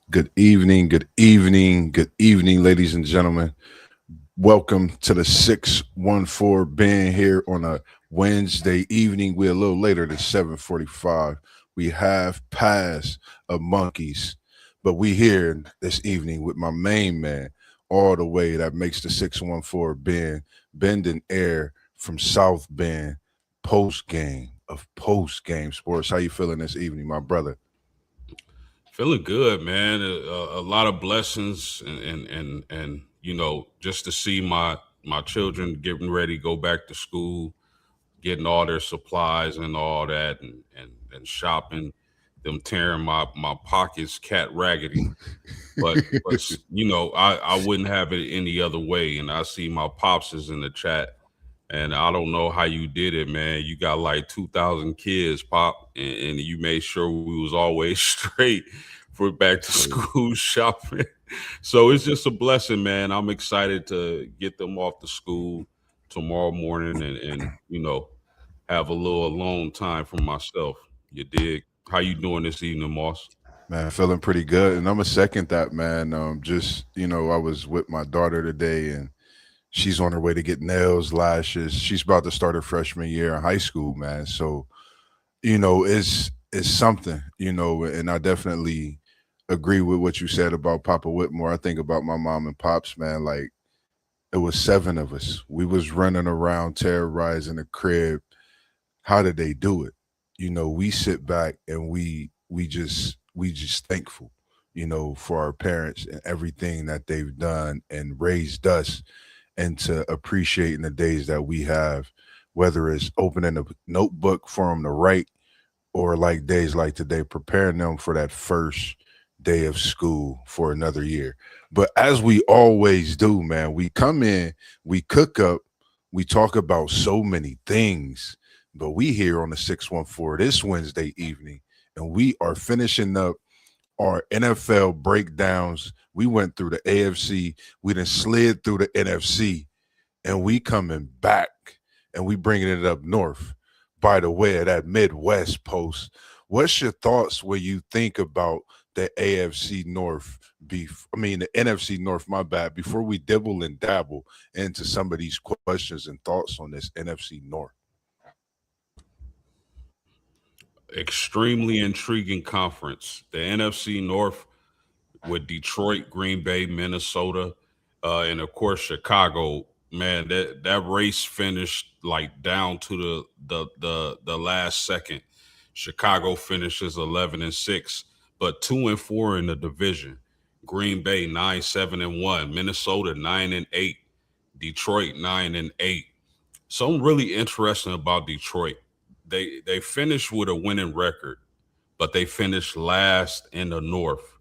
Good evening, good evening, ladies and gentlemen. Welcome to the 614 being here on a Wednesday evening. We're a little later than 7:45. We have passed a monkeys, but we here this evening with my main man, all the way that makes the 614 bending air from South Bend, post game sports. How you feeling this evening, my brother? Feeling good, man. A lot of blessings, and just to see my children getting ready to go back to school, getting all their supplies and all that, and shopping, them tearing my pockets cat raggedy. I wouldn't have it any other way. And I see my pops is in the chat, and I don't know how you did it, man. You got like 2,000 kids, pop, and you made sure we was always straight for back to school shopping. So it's just a blessing, man. I'm excited to get them off to school tomorrow morning, and have a little alone time for myself. You dig? How you doing this evening, Moss? Man, feeling pretty good. And I'm a second that, man. I was with my daughter today and she's on her way to get nails, lashes. She's about to start her freshman year in high school, man. So, it's something, and I definitely agree with what you said about Papa Whitmore. I think about my mom and pops, man. Like it was seven of us. We was running around terrorizing the crib. How did they do it? We sit back and we just thankful, for our parents and everything that they've done and raised us into appreciating the days that we have, whether it's opening a notebook for them to write or like days like today, preparing them for that first day of school for another year. But as we always do, man, we come in, we cook up, we talk about so many things, but we here on the 614 this Wednesday evening, and we are finishing up our NFL breakdowns. We went through the AFC, we then slid through the NFC, and we coming back and we bringing it up north by the way of that Midwest post. What's your thoughts when you think about the AFC North the NFC North, my bad, before we dibble and dabble into some of these questions and thoughts on this NFC North? Extremely intriguing conference. The NFC North with Detroit, Green Bay, Minnesota, and of course Chicago. Man, that race finished like down to the last second. Chicago finishes 11-6, but 2-4 in the division. Green Bay 9-7-1, Minnesota 9-8, Detroit 9-8. Something really interesting about Detroit. They finished with a winning record, but they finished last in the North.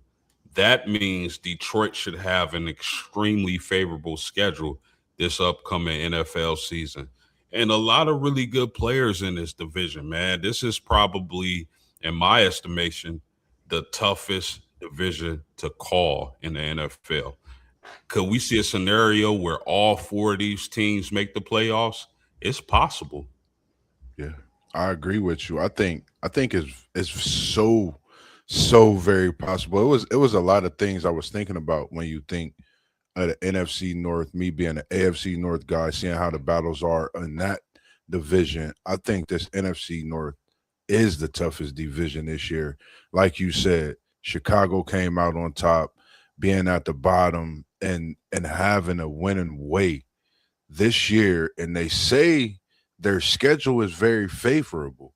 That means Detroit should have an extremely favorable schedule this upcoming NFL season. And a lot of really good players in this division, man. This is probably, in my estimation, the toughest division to call in the NFL. Could we see a scenario where all four of these teams make the playoffs? It's possible. Yeah, I agree with you. I think it's so very possible. It was a lot of things I was thinking about when you think of the NFC North, me being an AFC North guy, seeing how the battles are in that division. I think this NFC North is the toughest division this year. Like you said, Chicago came out on top, being at the bottom and having a winning way this year, and they say their schedule is very favorable.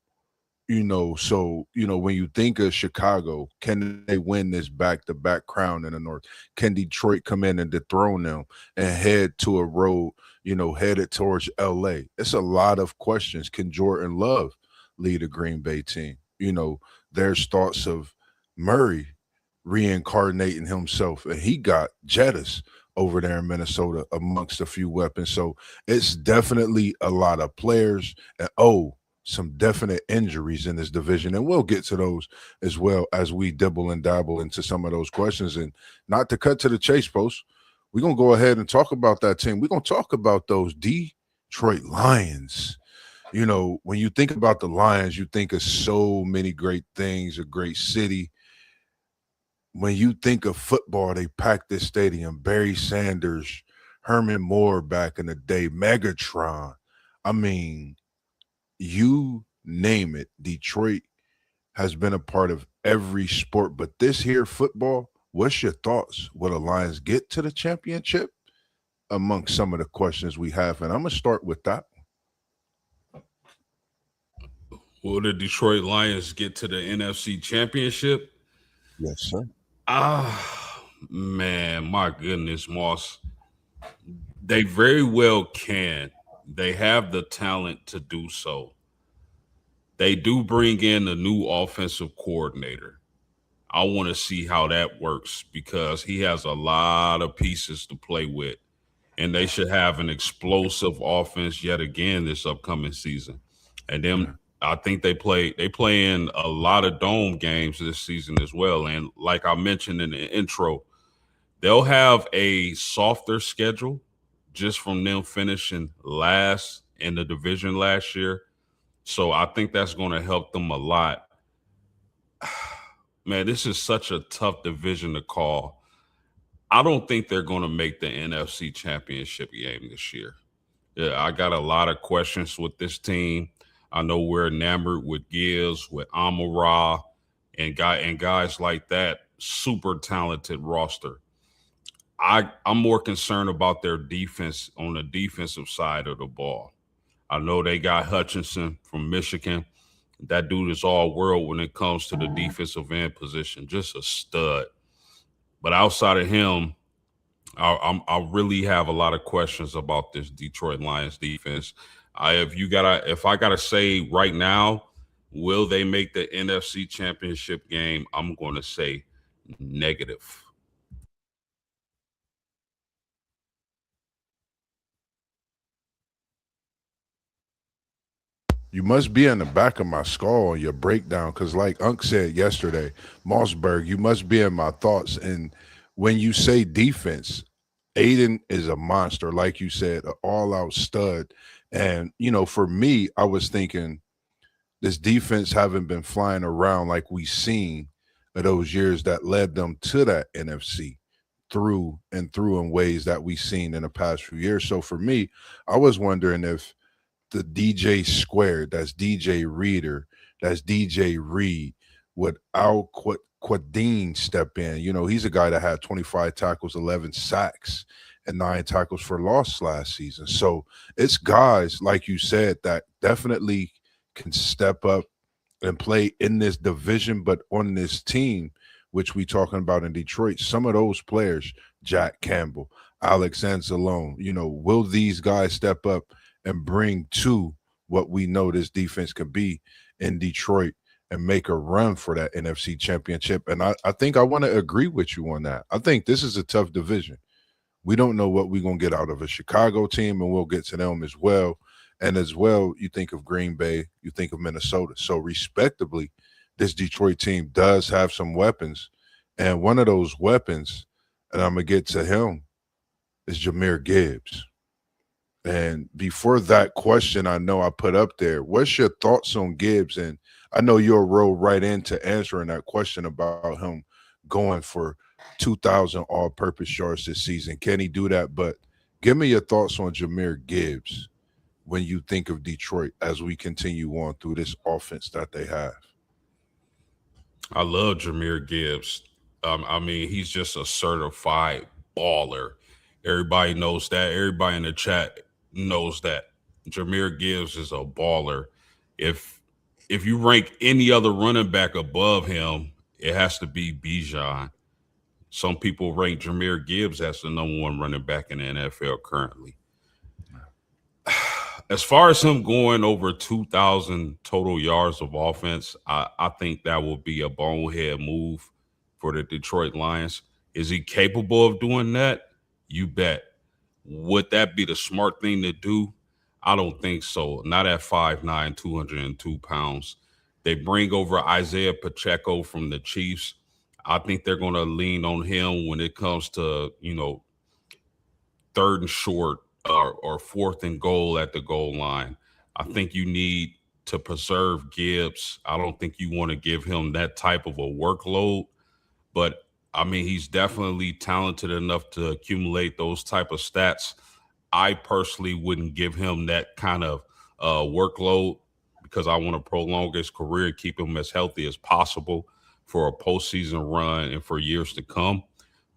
So when you think of Chicago, can they win this back-to-back crown in the North? Can Detroit come in and dethrone them and head to a road, headed towards LA? It's a lot of questions. Can Jordan Love lead a Green Bay team? There's thoughts of Murray reincarnating himself, and he got jealous over there in Minnesota amongst a few weapons. So it's definitely a lot of players and some definite injuries in this division. And we'll get to those as well as we dibble and dabble into some of those questions. And not to cut to the chase, post, we're gonna go ahead and talk about that team. We're gonna talk about those Detroit Lions. When you think about the Lions, you think of so many great things, a great city. when you think of football, they packed this stadium. Barry Sanders, Herman Moore back in the day, Megatron. I mean, you name it. Detroit has been a part of every sport, but this here football, what's your thoughts? Will the Lions get to the championship? Among some of the questions we have, and I'm gonna start with that. Will the Detroit Lions get to the NFC Championship? Yes, sir. Man, my goodness, Moss. They very well can. They have the talent to do so. They do bring in a new offensive coordinator. I want to see how that works because he has a lot of pieces to play with. And they should have an explosive offense yet again this upcoming season. And then I think they play in a lot of dome games this season as well. And like I mentioned in the intro, they'll have a softer schedule just from them finishing last in the division last year. So I think that's going to help them a lot. Man, this is such a tough division to call. I don't think they're going to make the NFC Championship game this year. Yeah, I got a lot of questions with this team. I know we're enamored with Gibbs, with Amara, and guys like that. Super talented roster. I'm more concerned about their defense on the defensive side of the ball. I know they got Hutchinson from Michigan. That dude is all world when it comes to the defensive end position, just a stud. But outside of him, I really have a lot of questions about this Detroit Lions defense. If I gotta say right now, will they make the NFC Championship game? I'm going to say negative. You must be in the back of my skull on your breakdown, because, like Unc said yesterday, Mossberg, you must be in my thoughts. And when you say defense, Aiden is a monster, like you said, an all-out stud. And for me, I was thinking this defense haven't been flying around like we seen of those years that led them to that NFC through and through in ways that we seen in the past few years. So for me, I was wondering if the DJ squared, that's DJ Reader, that's DJ Reed, would Quadine step in? He's a guy that had 25 tackles, 11 sacks, and 9 tackles for loss last season. So it's guys, like you said, that definitely can step up and play in this division, but on this team, which we talking about in Detroit, some of those players, Jack Campbell, Alex Anzalone, will these guys step up and bring to what we know this defense can be in Detroit and make a run for that NFC championship? And I think I want to agree with you on that. I think this is a tough division. We don't know what we're going to get out of a Chicago team, and we'll get to them as well. And as well, you think of Green Bay, you think of Minnesota. So, respectively, this Detroit team does have some weapons. And one of those weapons, and I'm going to get to him, is Jameer Gibbs. And before that question, I know I put up there, what's your thoughts on Gibbs? And I know you'll roll right into answering that question about him going for 2,000 all purpose yards this season. Can he do that? But give me your thoughts on Jameer Gibbs when you think of Detroit as we continue on through this offense that they have. I love Jameer Gibbs. I mean, he's just a certified baller. Everybody knows that. Everybody in the chat knows that. Jameer Gibbs is a baller. If if you rank any other running back above him, it has to be Bijan. Some people rank Jameer Gibbs as the number one running back in the NFL currently. As far as him going over 2,000 total yards of offense, I think that will be a bonehead move for the Detroit Lions. Is he capable of doing that? You bet. Would that be the smart thing to do? I don't think so. Not at 5'9", 202 pounds. They bring over Isaiah Pacheco from the Chiefs. I think they're going to lean on him when it comes to, third and short or fourth and goal at the goal line. I think you need to preserve Gibbs. I don't think you want to give him that type of a workload. But I mean, he's definitely talented enough to accumulate those type of stats. I personally wouldn't give him that kind of workload because I want to prolong his career, keep him as healthy as possible for a postseason run and for years to come.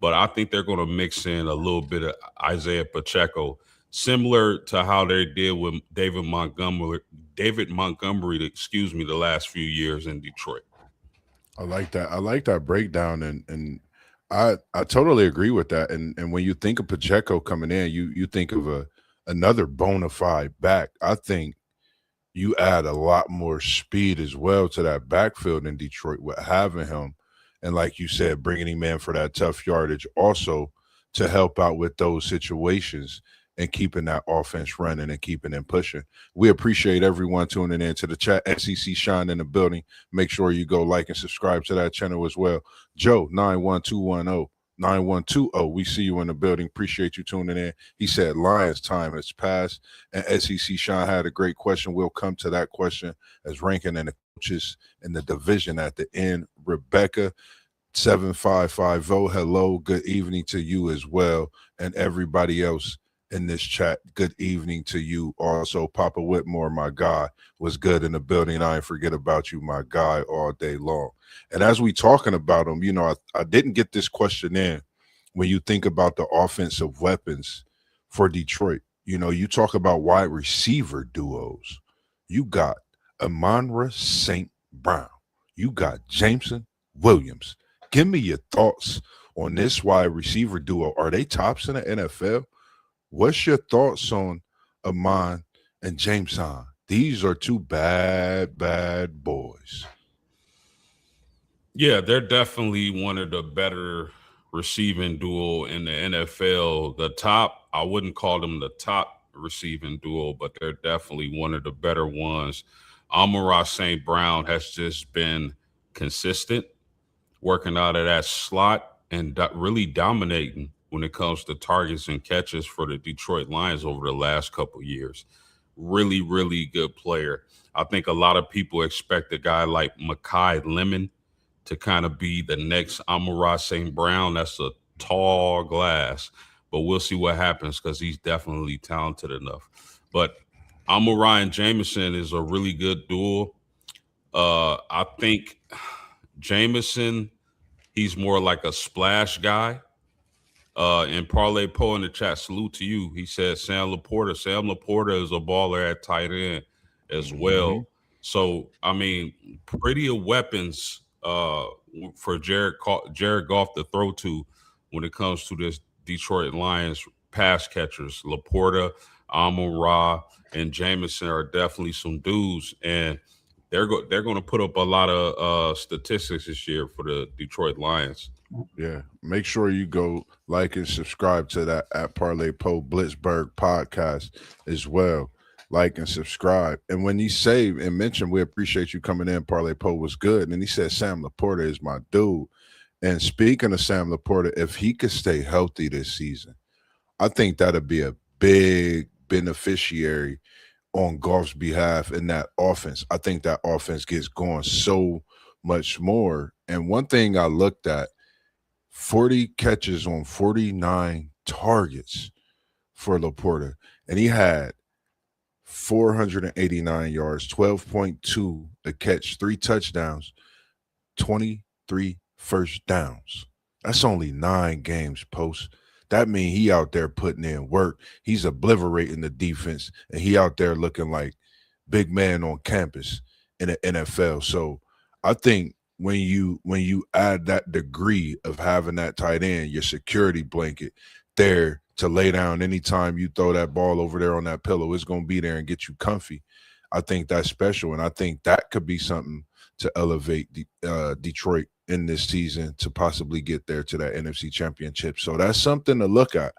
But I think they're going to mix in a little bit of Isaiah Pacheco, similar to how they did with David Montgomery. David Montgomery, excuse me, the last few years in Detroit. I like that. I like that breakdown, and I totally agree with that. And when you think of Pacheco coming in, you think of another bona fide back. I think you add a lot more speed as well to that backfield in Detroit with having him. And like you said, bringing him in for that tough yardage also to help out with those situations and keeping that offense running and keeping them pushing. We appreciate everyone tuning in to the chat. SEC Shine in the building. Make sure you go like and subscribe to that channel as well. Joe 91210. 9120. We see you in the building. Appreciate you tuning in. He said Lions time has passed. And SEC Sean had a great question. We'll come to that question as ranking and the coaches in the division at the end. Rebecca 7550. Hello. Good evening to you as well. And everybody else in this chat. Good evening to you. Also, Papa Whitmore, my guy, was good in the building. I ain't forget about you, my guy, all day long. And as we talking about him, I didn't get this question in when you think about the offensive weapons for Detroit. You talk about wide receiver duos. You got Amonra St. Brown. You got Jameson Williams. Give me your thoughts on this wide receiver duo. Are they tops in the NFL? What's your thoughts on Amon and Jameson? These are two bad, bad boys. Yeah, they're definitely one of the better receiving duo in the NFL. The top, I wouldn't call them the top receiving duo, but they're definitely one of the better ones. Amon-Ra St. Brown has just been consistent, working out of that slot and really dominating when it comes to targets and catches for the Detroit Lions over the last couple of years. Really, really good player. I think a lot of people expect a guy like Mekhi Lemon to kind of be the next Amon-Ra St. Brown. That's a tall glass, but we'll see what happens because he's definitely talented enough. But Amon-Ra and Jameson is a really good duel. I think Jameson, he's more like a splash guy. And Parlay Poe in the chat, salute to you. He said Sam Laporta. Sam Laporta is a baller at tight end as well. Mhm. So, I mean, pretty weapons for Jared Goff to throw to when it comes to this Detroit Lions pass catchers. Laporta, Amon-Ra, and Jameson are definitely some dudes, and they're going to put up a lot of statistics this year for the Detroit Lions. Yeah. Make sure you go like and subscribe to that at Parlay Poe Blitzberg podcast as well. Like and subscribe. And when you say and mention, we appreciate you coming in. Parlay Poe was good. And he said Sam Laporta is my dude. And speaking of Sam Laporta, if he could stay healthy this season, I think that'd be a big beneficiary on Goff's behalf in that offense. I think that offense gets going so much more. And one thing I looked at, 40 catches on 49 targets for Laporta. And he had 489 yards, 12.2 a catch, 3 touchdowns, 23 first downs. That's only 9 games post. That means he out there putting in work. He's obliterating the defense, and he out there looking like big man on campus in the NFL. So I think when you add that degree of having that tight end, your security blanket there to lay down anytime you throw that ball over there on that pillow, it's going to be there and get you comfy. I think that's special, and I think that could be something to elevate Detroit in this season to possibly get there to that NFC Championship. So that's something to look at.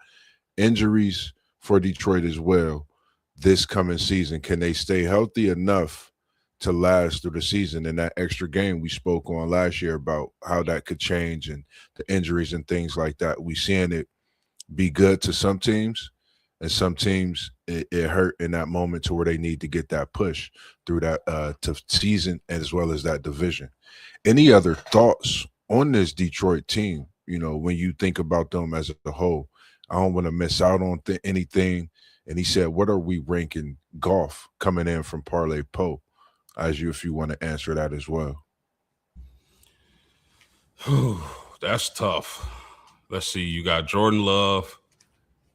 Injuries for Detroit as well this coming season. Can they stay healthy enough to last through the season? And that extra game we spoke on last year about how that could change and the injuries and things like that. We seeing it be good to some teams, and some teams it hurt in that moment to where they need to get that push through that to season as well as that division. Any other thoughts on this Detroit team when you think about them as a whole. I don't want to miss out on anything. And he said, what are we ranking golf coming in from Parlay Poe? As you, if you want to answer that as well. That's tough. Let's see. You got Jordan Love,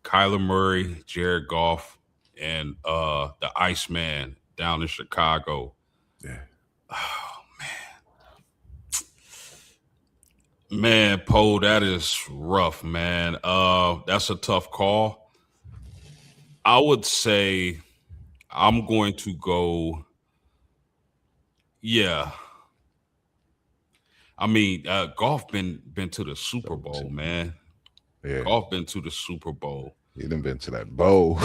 Kyler Murray, Jared Goff, and the Iceman down in Chicago. Yeah. Man, Poe, that is rough, man. That's a tough call. I would say I'm going to go. Yeah, I mean, golf been to the Super Bowl, man. Yeah. Golf been to the Super Bowl. He done been to that bowl.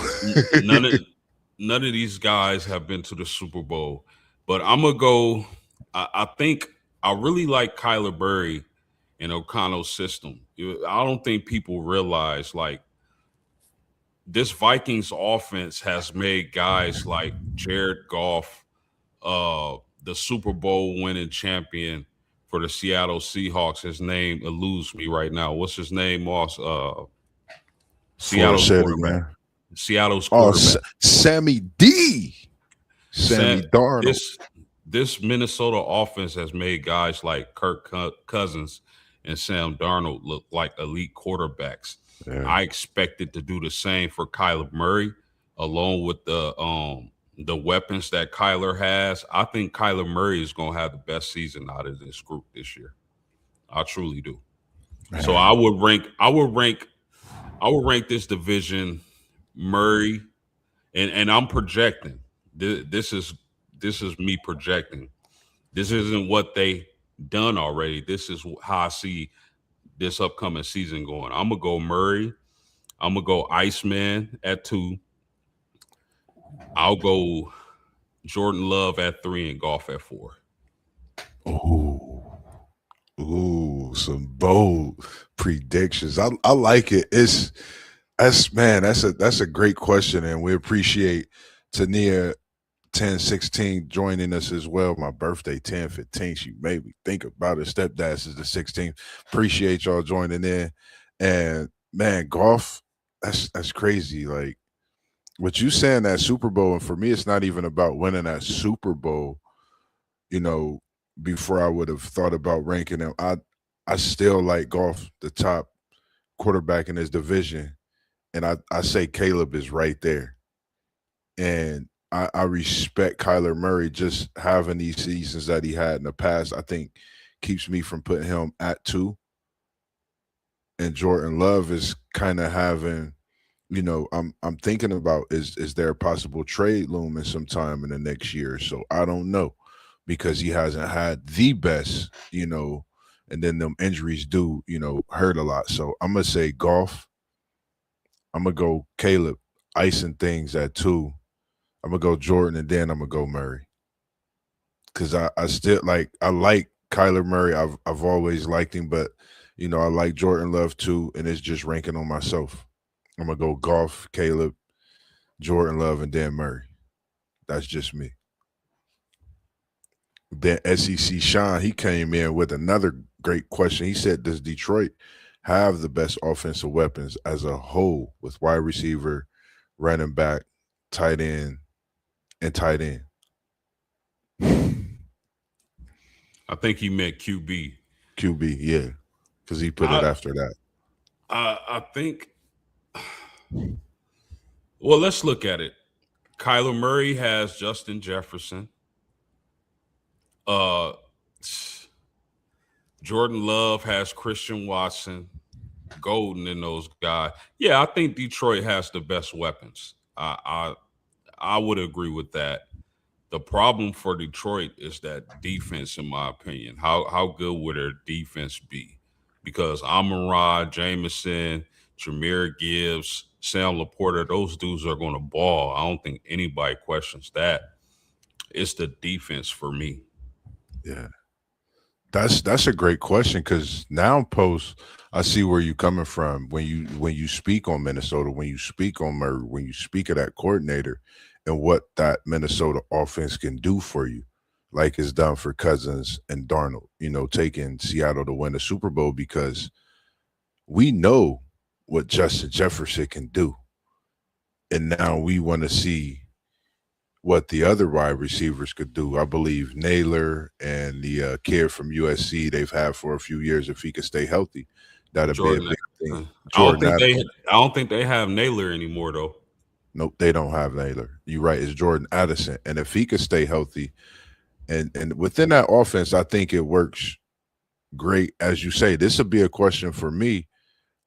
None of these guys have been to the Super Bowl, but I'm gonna go. I think I really like Kyler Murray in O'Connell's system. I don't think people realize like this Vikings offense has made guys like Jared Goff, the Super Bowl winning champion for the Seattle Seahawks. His name eludes me right now. What's his name, Moss? For Seattle's said quarterback. again. Seattle's Oh, quarterback. Sammy D. Sammy Darnold. This Minnesota offense has made guys like Kirk Cousins and Sam Darnold look like elite quarterbacks. Yeah. I expected to do the same for Kyler Murray, along with the weapons that Kyler has. I think Kyler Murray is going to have the best season out of this group this year. I truly do. Man. So I would rank this division Murray, and I'm projecting. This is me projecting. This isn't what they done already. This is how I see this upcoming season going. I'm gonna go Murray. I'm gonna go Iceman at 2. I'll go Jordan Love at 3 and Goff at 4. Ooh, some bold predictions. I like it. That's a great question, and we appreciate Tania 1016 joining us as well. My birthday 1015. She made me think about it. Stepdad's is the 16th. Appreciate y'all joining in. And man, golf, that's crazy. Like what you saying that Super Bowl, and for me, it's not even about winning that Super Bowl. Before I would have thought about ranking him, I still like Golf the top quarterback in his division, and I say Caleb is right there. And I respect Kyler Murray just having these seasons that he had in the past. I think keeps me from putting him at 2. And Jordan Love is kind of having, I'm thinking about is there a possible trade looming sometime in the next year or so? I don't know because he hasn't had the best, and then them injuries do, hurt a lot. So I'm gonna say Golf. I'm gonna go Caleb icing things at 2. I'm gonna go Jordan, and then I'm gonna go Murray. Cause I still I like Kyler Murray. I've always liked him, but I like Jordan Love too, and it's just ranking on myself. I'm gonna go Golf, Caleb, Jordan Love, and then Murray. That's just me. Then SEC Sean, he came in with another great question. He said, does Detroit have the best offensive weapons as a whole with wide receiver, running back, tight end, and tight end? I think he meant QB. QB, yeah, because he put it after that. I think. Well, let's look at it. Kyler Murray has Justin Jefferson. Jordan Love has Christian Watson, Golden, and those guys. Yeah, I think Detroit has the best weapons. I would agree with that. The problem for Detroit is that defense, in my opinion. How good would their defense be? Because Amon-Ra, Jameson, Jahmyr Gibbs, Sam Laporta, those dudes are going to ball. I don't think anybody questions that. It's the defense for me. Yeah. That's a great question because now post I see where you're coming from when you speak on Minnesota, when you speak on Murray, when you speak of that coordinator and what that Minnesota offense can do for you, like it's done for Cousins and Darnold, taking Seattle to win the Super Bowl because We know what Justin Jefferson can do, and now we want to see what the other wide receivers could do. I believe Naylor and the kid from USC they've had for a few years. If he could stay healthy, that'd be a Jordan big thing. Addison. Jordan I Addison. don't think they have Naylor anymore though. Nope, they don't have Naylor. You're right. It's Jordan Addison, and if he could stay healthy, and within that offense, I think it works great. As you say, this would be a question for me.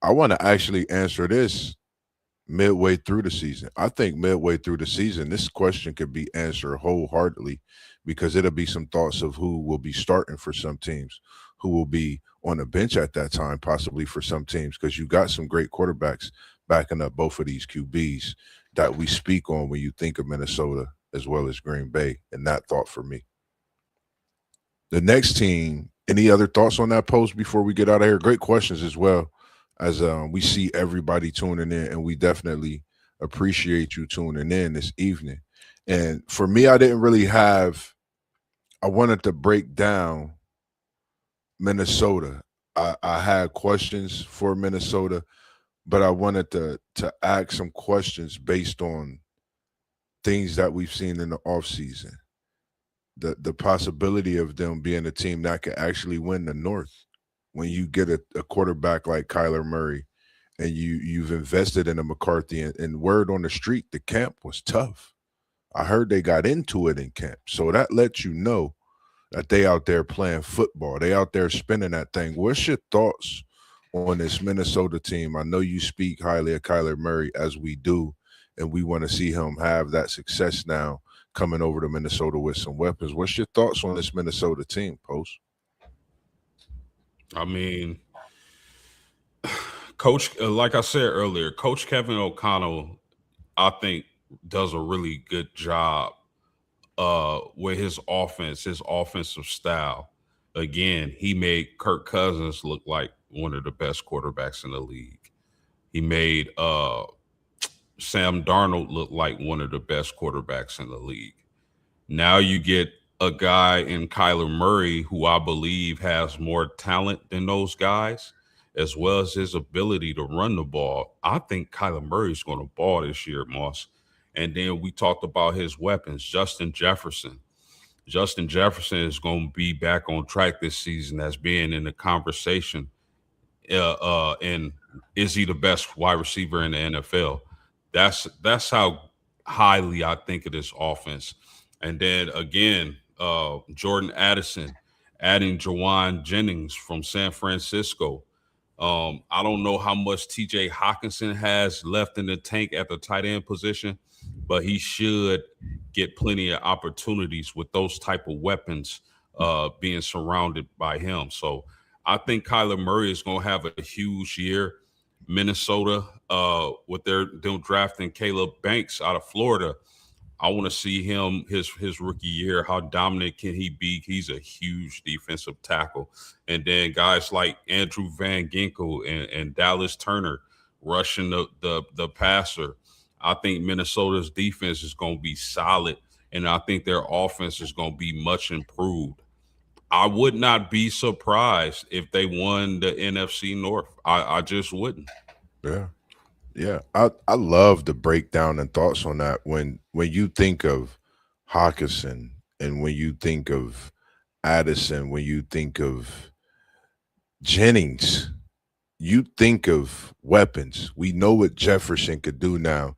I want to actually answer this midway through the season. I think midway through the season, this question could be answered wholeheartedly because it'll be some thoughts of who will be starting for some teams, who will be on the bench at that time, possibly for some teams, because you got some great quarterbacks backing up both of these QBs that we speak on when you think of Minnesota as well as Green Bay. And that thought for me. The next team, any other thoughts on that post before we get out of here? Great questions as well, as we see everybody tuning in, and we definitely appreciate you tuning in this evening. And for me, I didn't really have. I wanted to break down Minnesota. I had questions for Minnesota, but I wanted to ask some questions based on things that we've seen in the offseason. The possibility of them being a team that could actually win the North when you get a quarterback like Kyler Murray and you've invested in a McCarthy and word on the street, the camp was tough. I heard they got into it in camp. So that lets you know that they out there playing football. They out there spinning that thing. What's your thoughts on this Minnesota team? I know you speak highly of Kyler Murray as we do, and we want to see him have that success now coming over to Minnesota with some weapons. What's your thoughts on this Minnesota team, Post? I mean, Coach, like I said earlier, Coach Kevin O'Connell, I think, does a really good job with his offensive style. Again, he made Kirk Cousins look like one of the best quarterbacks in the league. He made Sam Darnold look like one of the best quarterbacks in the league. Now you get a guy in Kyler Murray who I believe has more talent than those guys, as well as his ability to run the ball. I think Kyler Murray's going to ball this year, Moss. And then we talked about his weapons, Justin Jefferson. Justin Jefferson is going to be back on track this season as being in the conversation. And is he the best wide receiver in the NFL? That's how highly I think of this offense. And then again, Jordan Addison, adding Jawan Jennings from San Francisco. I don't know how much TJ Hawkinson has left in the tank at the tight end position, but he should get plenty of opportunities with those type of weapons being surrounded by him. So I think Kyler Murray is going to have a huge year. Minnesota, with their them drafting Caleb Banks out of Florida, I want to see him his rookie year. How dominant can he be? He's a huge defensive tackle. And then guys like Andrew Van Ginkel and Dallas Turner rushing the passer. I think Minnesota's defense is going to be solid, and I think their offense is going to be much improved. I would not be surprised if they won the NFC North. I just wouldn't. Yeah. Yeah. I love the breakdown and thoughts on that. When you think of Hawkinson and when you think of Addison, when you think of Jennings, you think of weapons. We know what Jefferson could do now.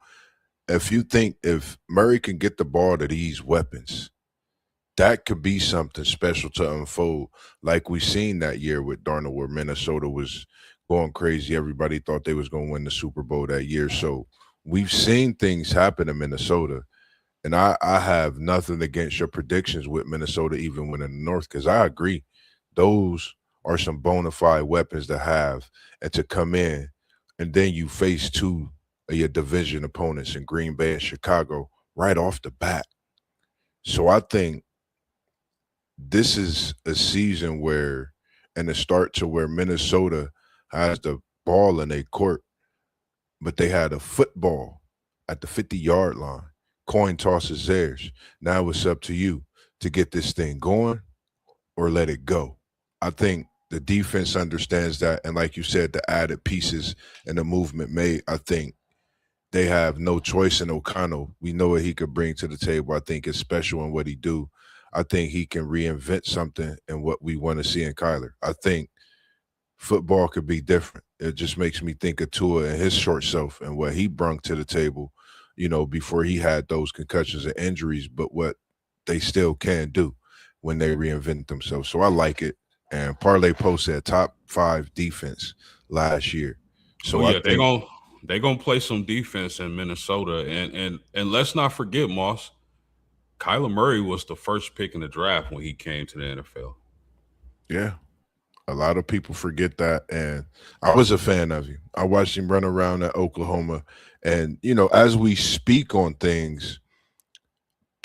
If you think if Murray can get the ball to these weapons, that could be something special to unfold, like we seen that year with Darnold, where Minnesota was going crazy. Everybody thought they was going to win the Super Bowl that year. So we've seen things happen in Minnesota, and I have nothing against your predictions with Minnesota even winning the North because I agree, those are some bona fide weapons to have and to come in, and then you face two of your division opponents in Green Bay and Chicago right off the bat. So I think this is a season where, and a start to where Minnesota has the ball in their court, but they had a football at the 50-yard line. Coin toss is theirs. Now it's up to you to get this thing going or let it go. I think The defense understands that, and like you said, the added pieces and the movement made. I think they have no choice in O'Connell. We know what he could bring to the table. I think it's special in what he do. I think he can reinvent something in what we want to see in Kyler. I think football could be different. It just makes me think of Tua and his short self and what he brung to the table, before he had those concussions and injuries, but what they still can do when they reinvent themselves. So I like it. And Parlay Post said top 5 defense last year. Oh So I yeah, think, they gonna play some defense in Minnesota, and let's not forget, Moss. Kyler Murray was the first pick in the draft when he came to the NFL. yeah, a lot of people forget that. And I was a fan of him. I watched him run around at Oklahoma. And, as we speak on things,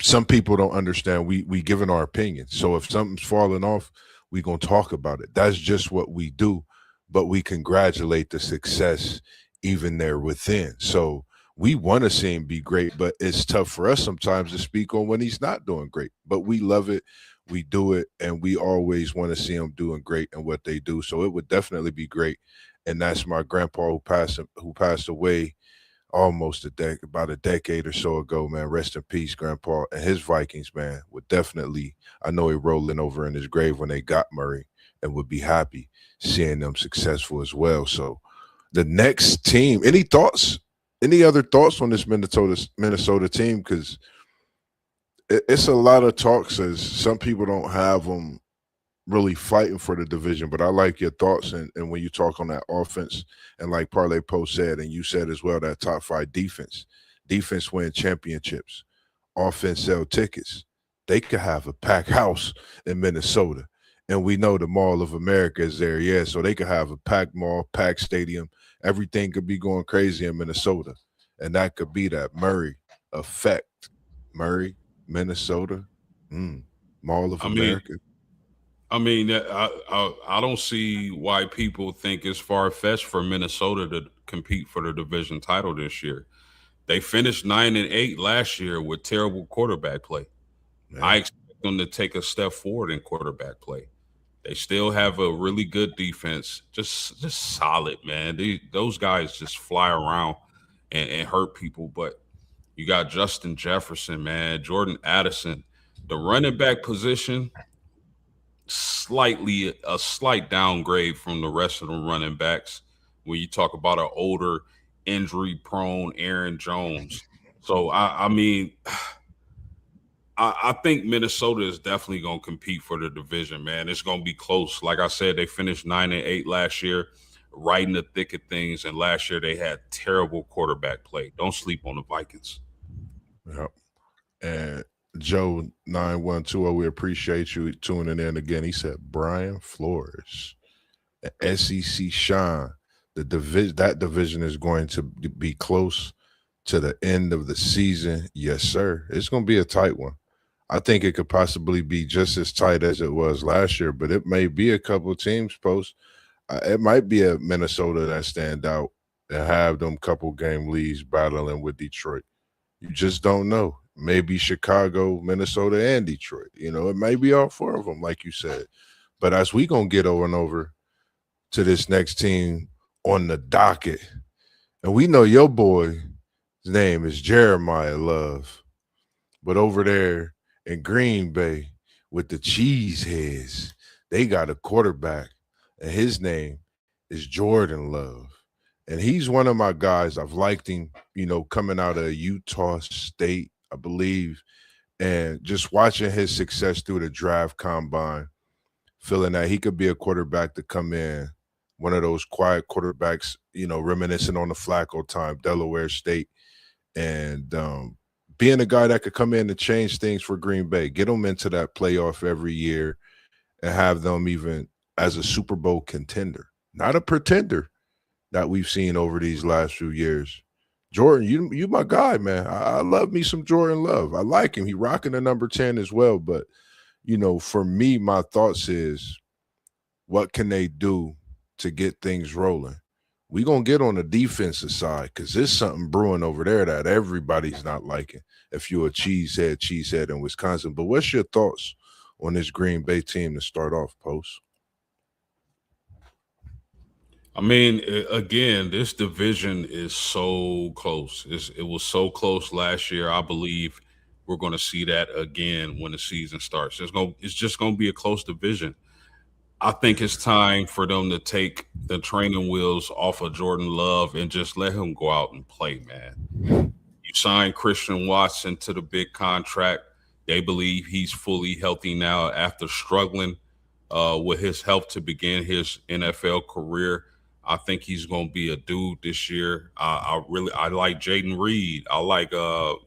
some people don't understand we giving our opinion. So if something's falling off, we gonna talk about it. That's just what we do. But we congratulate the success even there within. So we want to see him be great, but it's tough for us sometimes to speak on when he's not doing great. But we love it, we do it, and we always want to see him doing great and what they do. So it would definitely be great. And that's my grandpa who passed away almost about a decade or so ago, man. Rest in peace, Grandpa. And his Vikings, man, would definitely, I know he rolling over in his grave when they got Murray, and would be happy seeing them successful as well. So the next team, any thoughts? Any other thoughts on this Minnesota team? Because it's a lot of talks, as some people don't have them really fighting for the division. But I like your thoughts, and when you talk on that offense, and like Parlay Post said, and you said as well, that top 5 defense. Defense win championships. Offense sell tickets. They could have a packed house in Minnesota. And we know the Mall of America is there, yeah. So they could have a packed mall, packed stadium. Everything could be going crazy in Minnesota. And that could be that Murray effect. Murray, Minnesota, Mall of I mean, America. I don't see why people think it's far fetched for Minnesota to compete for the division title this year. They finished 9-8 last year with terrible quarterback play. Yeah. I expect them to take a step forward in quarterback play. They still have a really good defense, just solid, man. Those guys just fly around and hurt people. But you got Justin Jefferson, man, Jordan Addison. The running back position, a slight downgrade from the rest of the running backs when you talk about an older, injury prone Aaron Jones. So I mean, I think Minnesota is definitely going to compete for the division, man. It's going to be close. Like I said, they finished 9-8 last year, right in the thick of things. And last year they had terrible quarterback play. Don't sleep on the Vikings. Yep. And Joe 9120, we appreciate you tuning in again. He said Brian Flores, SEC Sean. That division is going to be close to the end of the season. Yes, sir. It's going to be a tight one. I think it could possibly be just as tight as it was last year, but it may be a couple of teams post. It might be a Minnesota that stand out and have them couple game leads battling with Detroit. You just don't know. Maybe Chicago, Minnesota, and Detroit. It may be all 4 of them, like you said. But as we gonna get over and over to this next team on the docket, and we know your boy's name is Jeremiah Love, but over there in Green Bay with the Cheeseheads, they got a quarterback, and his name is Jordan Love. And he's one of my guys. I've liked him, coming out of Utah State, I believe, and just watching his success through the draft combine, feeling that he could be a quarterback to come in, one of those quiet quarterbacks, reminiscent on the Flacco time, Delaware State, and being a guy that could come in to change things for Green Bay, get them into that playoff every year, and have them even as a Super Bowl contender, not a pretender that we've seen over these last few years. Jordan, you my guy, man. I love me some Jordan Love. I like him. He rocking the number 10 as well. But, for me, my thoughts is, what can they do to get things rolling? We gonna get on the defensive side, because there's something brewing over there that everybody's not liking. If you're a cheesehead in Wisconsin. But what's your thoughts on this Green Bay team to start off, Post? I mean, again, this division is so close. It was so close last year. I believe we're going to see that again when the season starts. It's just going to be a close division. I think it's time for them to take the training wheels off of Jordan Love and just let him go out and play, man. You signed Christian Watson to the big contract. They believe he's fully healthy now after struggling with his health to begin his NFL career. I think he's going to be a dude this year. I like Jaden Reed. I like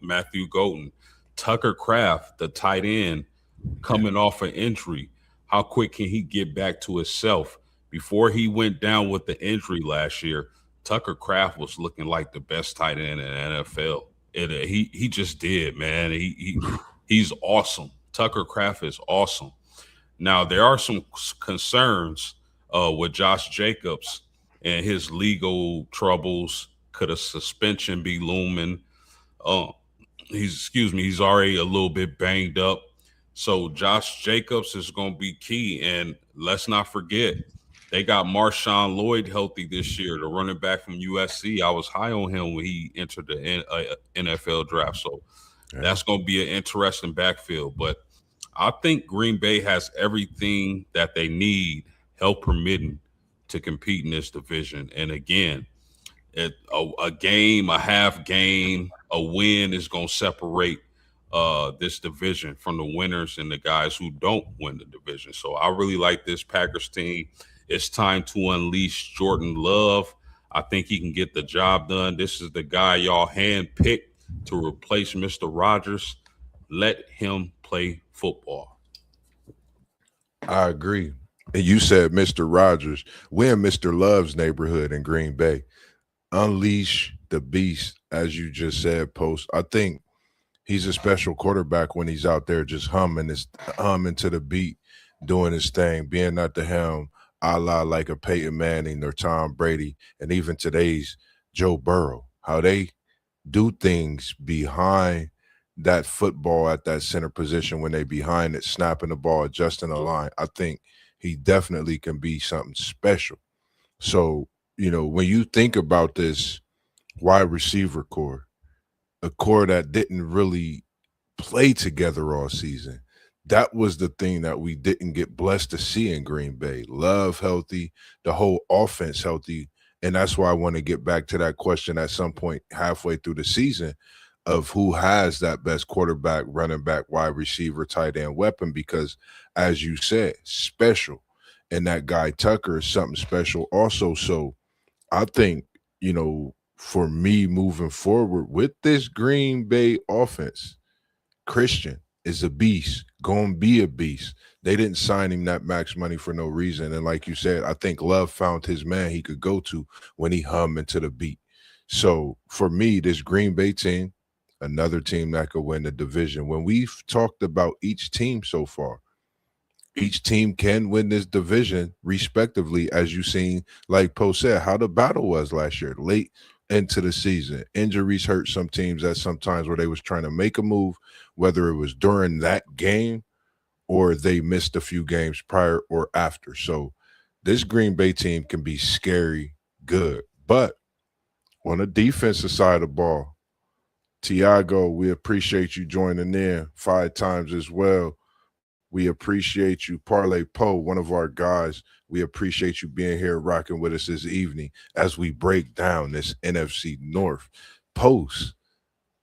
Matthew Golden, Tucker Kraft, the tight end Yeah. coming off an injury. How quick can he get back to himself? Before he went down with the injury last year, Tucker Kraft was looking like the best tight end in the NFL. He just did, man. He's awesome. Tucker Kraft is awesome. Now there are some concerns with Josh Jacobs and his legal troubles. Could a suspension be looming? Uh, he's already a little bit banged up. So Josh Jacobs is going to be key. And let's not forget, they got Marshawn Lloyd healthy this year, the running back from USC. I was high on him when he entered the NFL draft. So Yeah. that's going to be an interesting backfield. But I think Green Bay has everything that they need, health permitting, to compete in this division. And again, a game, a half game, a win is going to separate this division from the winners and the guys who don't win the division. So I really like this Packers team. It's time to unleash Jordan Love. I think he can get the job done. This is the guy y'all handpicked to replace Mr. Rogers. Let him play football. I agree. And you said Mr. Rogers. We're in Mr. Love's neighborhood in Green Bay. Unleash the beast, as you just said, Post. I think he's a special quarterback when he's out there just humming to the beat, doing his thing, being at the helm, a la like a Peyton Manning or Tom Brady, and even today's Joe Burrow. How they do things behind that football at that center position when they behind it, snapping the ball, adjusting the line. I think he definitely can be something special. So, when you think about this wide receiver core, a core that didn't really play together all season. That was the thing that we didn't get blessed to see in Green Bay. Love healthy, the whole offense healthy. And that's why I want to get back to that question at some point halfway through the season of who has that best quarterback, running back, wide receiver, tight end weapon. Because as you said, special. And that guy Tucker is something special also. So I think, for me moving forward with this Green Bay offense, Christian is a beast, gonna be a beast. They didn't sign him that max money for no reason. And like you said, I think Love found his man he could go to when he hum into the beat. So for me, this Green Bay team, another team that could win the division. When we've talked about each team so far, each team can win this division respectively, as you seen, like Poe said, how the battle was last year, late into the season. Injuries hurt some teams at sometimes where they was trying to make a move, whether it was during that game or they missed a few games prior or after. So this Green Bay team can be scary good. But on the defensive side of the ball, Tiago, we appreciate you joining in 5 times as well. We appreciate you, Parlay Poe, one of our guys. We appreciate you being here rocking with us this evening as we break down this NFC North. Post,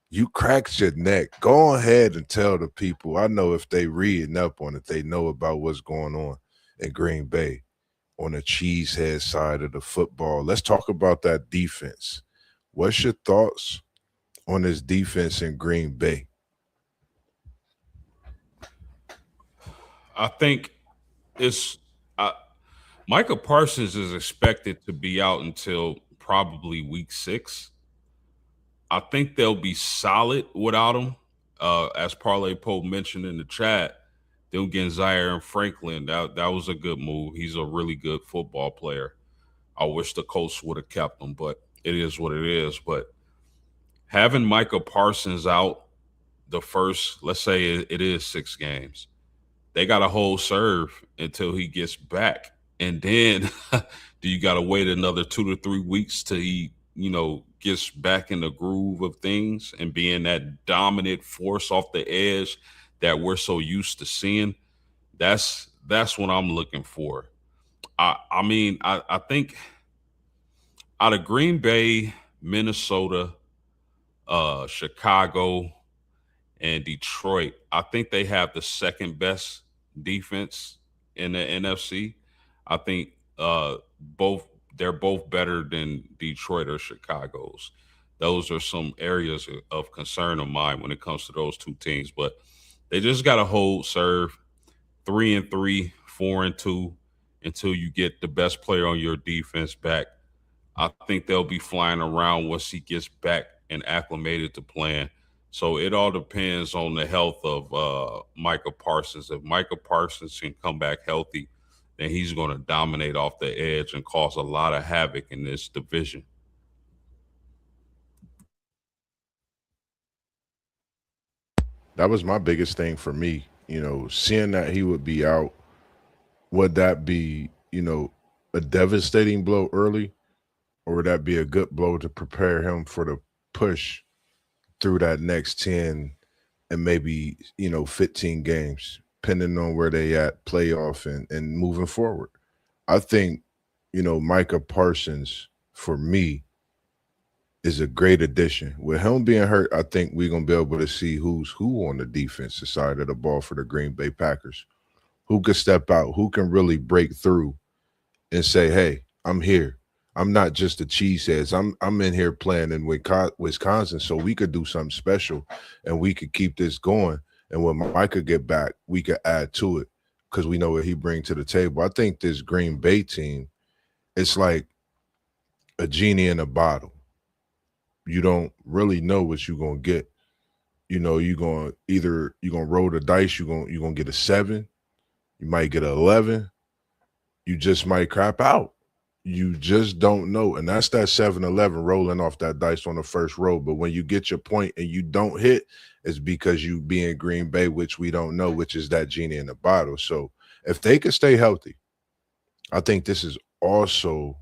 you cracked your neck. Go ahead and tell the people. I know if they reading up on it, they know about what's going on in Green Bay on the cheesehead side of the football. Let's talk about that defense. What's your thoughts on this defense in Green Bay? I think it's uh, Micah Parsons is expected to be out until probably week 6. I think they'll be solid without him. As Parlay Pope mentioned in the chat, them getting Zaire and Franklin, that was a good move. He's a really good football player. I wish the Colts would have kept him, but it is what it is. But having Micah Parsons out the first, let's say it is 6 games, they got a whole serve until he gets back. and then do you got to wait another 2 to 3 weeks till he, gets back in the groove of things and being that dominant force off the edge that we're so used to seeing? That's what I'm looking for. I think out of Green Bay, Minnesota, Chicago, and Detroit, I think they have the second best defense in the NFC. I think both they're both better than Detroit or Chicago's. Those are some areas of concern of mine when it comes to those two teams. But they just got to hold serve 3-3, 4-2 until you get the best player on your defense back. I think they'll be flying around once he gets back and acclimated to playing. So it all depends on the health of Micah Parsons. If Micah Parsons can come back healthy, then he's going to dominate off the edge and cause a lot of havoc in this division. That was my biggest thing for me. Seeing that he would be out, would that be, a devastating blow early, or would that be a good blow to prepare him for the push through that next 10 and maybe, 15 games, depending on where they at playoff and moving forward? I think, Micah Parsons for me is a great addition. With him being hurt, I think we're gonna be able to see who's who on the defensive side of the ball for the Green Bay Packers. Who can step out, who can really break through and say, "Hey, I'm here. I'm not just a cheeseheads. I'm in here playing in Wisconsin, so we could do something special, and we could keep this going. And when Mike could get back, we could add to it because we know what he brings to the table." I think this Green Bay team, it's like a genie in a bottle. You don't really know what you're gonna get. You're gonna you're gonna roll the dice. You're gonna get a 7. You might get an 11. You just might crap out. You just don't know. And that's that 7-11 rolling off that dice on the first roll. But when you get your point and you don't hit, it's because you be in Green Bay, which we don't know, which is that genie in the bottle. So if they could stay healthy, I think this is also,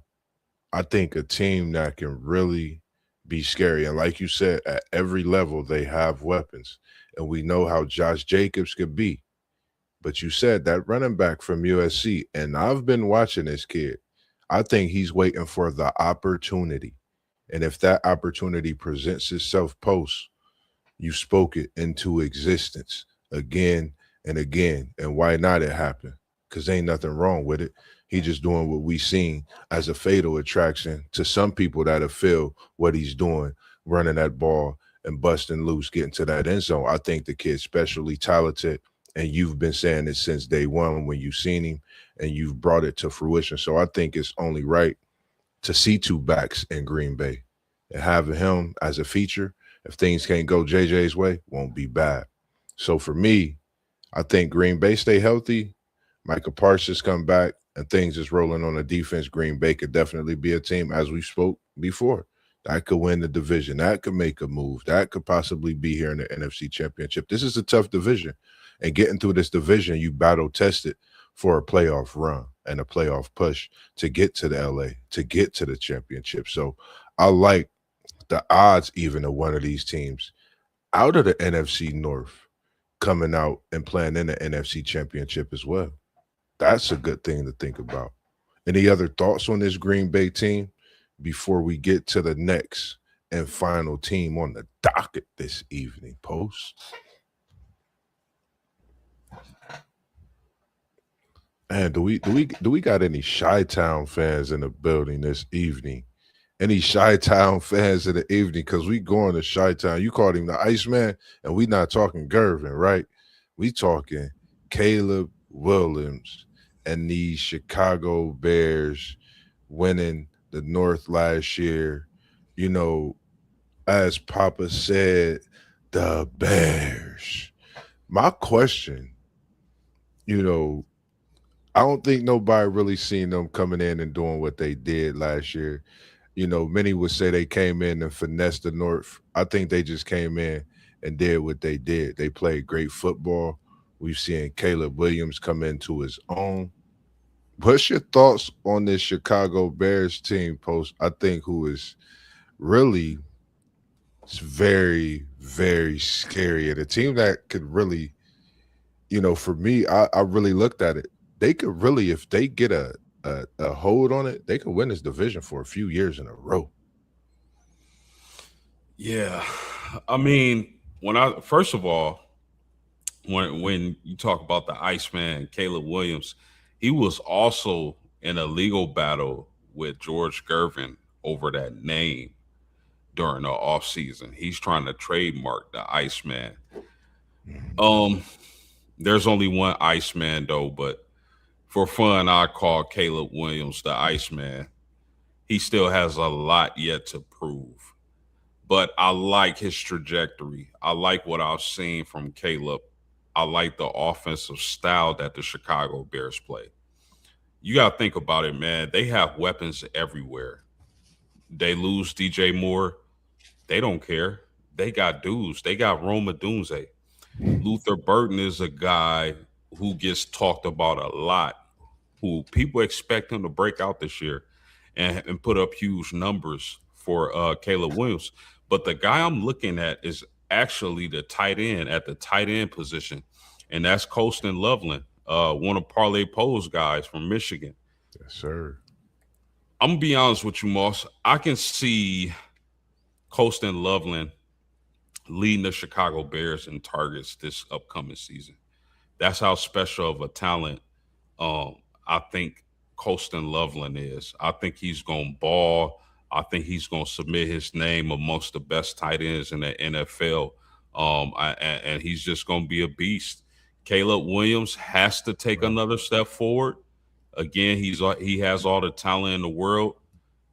I think, a team that can really be scary. And like you said, at every level, they have weapons. And we know how Josh Jacobs could be. But you said that running back from USC, and I've been watching this kid. I think he's waiting for the opportunity. And if that opportunity presents itself post, you spoke it into existence again and again. And why not it happen? Because ain't nothing wrong with it. He just doing what we seen as a fatal attraction to some people that have feel what he's doing, running that ball and busting loose, getting to that end zone. I think the kid's specially talented, and you've been saying it since day one when you've seen him and you've brought it to fruition. So I think it's only right to see two backs in Green Bay and having him as a feature. If things can't go JJ's way, won't be bad. So for me, I think Green Bay stay healthy, Micah Parsons come back, and things is rolling on the defense. Green Bay could definitely be a team, as we spoke before, that could win the division. That could make a move. That could possibly be here in the NFC Championship. This is a tough division. And getting through this division, you battle tested for a playoff run and a playoff push to get to the LA, to get to the championship. So I like the odds even of one of these teams out of the NFC North coming out and playing in the NFC Championship as well. That's a good thing to think about. Any other thoughts on this Green Bay team before we get to the next and final team on the docket this evening, Post? And do we got any Chi-Town fans in the building this evening? Any Chi-Town fans in the evening? Because we going to Chi-Town. You called him the Iceman, and we not talking Gervin, right? We talking Caleb Williams and the Chicago Bears winning the North last year. You know, as Papa said, the Bears. My question, you know, I don't think nobody really seen them coming in and doing what they did last year. Many would say they came in and finessed the North. I think they just came in and did what they did. They played great football. We've seen Caleb Williams come into his own. What's your thoughts on this Chicago Bears team post? I think who is really very, very scary. And a team that could really, for me, I really looked at it. They could really, if they get a hold on it, they could win this division for a few years in a row. Yeah, I mean, when I first of all, when you talk about the Iceman, Caleb Williams, he was also in a legal battle with George Gervin over that name during the offseason. He's trying to trademark the Iceman. Mhm. Um, there's only one Iceman though, but for fun, I call Caleb Williams the Iceman. He still has a lot yet to prove, but I like his trajectory. I like what I've seen from Caleb. I like the offensive style that the Chicago Bears play. You got to think about it, man. They have weapons everywhere. They lose DJ Moore. They don't care. They got dudes. They got Roma Dunze. Luther Burton is a guy who gets talked about a lot, who people expect him to break out this year and put up huge numbers for Caleb Williams. But the guy I'm looking at is actually the tight end at the tight end position, and that's Colston Loveland, one of Parlay Poe's guys from Michigan. Yes, sir. I'm gonna be honest with you, Moss. I can see Colston Loveland leading the Chicago Bears in targets this upcoming season. That's how special of a talent um, I think Colston Loveland is. I think he's going to ball. I think he's going to submit his name amongst the best tight ends in the NFL. And he's just going to be a beast. Caleb Williams has to take Right. another step forward. Again, he has all the talent in the world.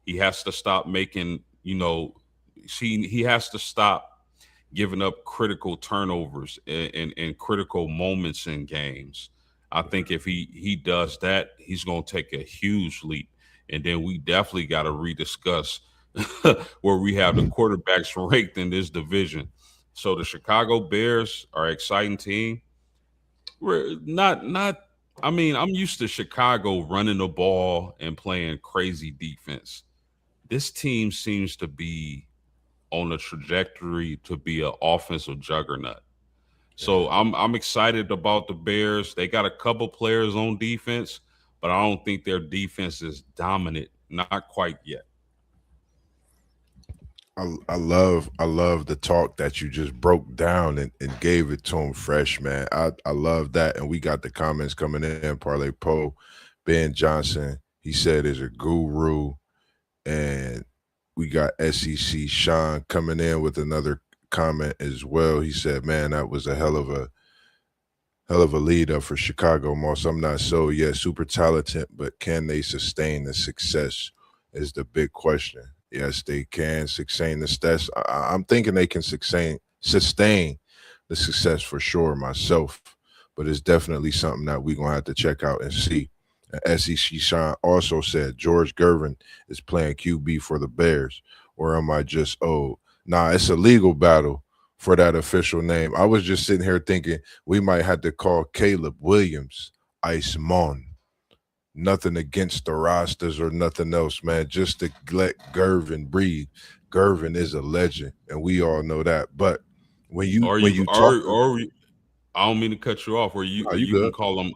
He has to stop making, he has to stop giving up critical turnovers and critical moments in games. I think if he does that, he's going to take a huge leap. And then we definitely got to rediscuss where we have the quarterbacks ranked in this division. So the Chicago Bears are an exciting team. We're not. I mean, I'm used to Chicago running the ball and playing crazy defense. This team seems to be on a trajectory to be an offensive juggernaut. So Yeah. I'm excited about the Bears. They got a couple players on defense, but I don't think their defense is dominant. Not quite yet. I love the talk that you just broke down and gave it to him fresh, man. I love that. And we got the comments coming in. Parlay Poe, Ben Johnson, he said is a guru. And we got SEC Sean coming in with another comment as well. He said, man, that was a hell of a lead up for Chicago Moss. I'm not so yet super talented, but can they sustain the success is the big question. Yes, they can sustain the stats. I'm thinking they can sustain the success for sure myself, but it's definitely something that we're gonna have to check out and see. SEC Sean also said George Gervin is playing QB for the Bears, or am I just old? Nah, it's a legal battle for that official name. I was just sitting here thinking we might have to call Caleb Williams Ice Mon. Nothing against the rosters or nothing else, man. Just to let Gervin breathe. Gervin is a legend, and we all know that. But when you Or when you you talk, or I don't mean to cut you off. Or nah, you you can good. call them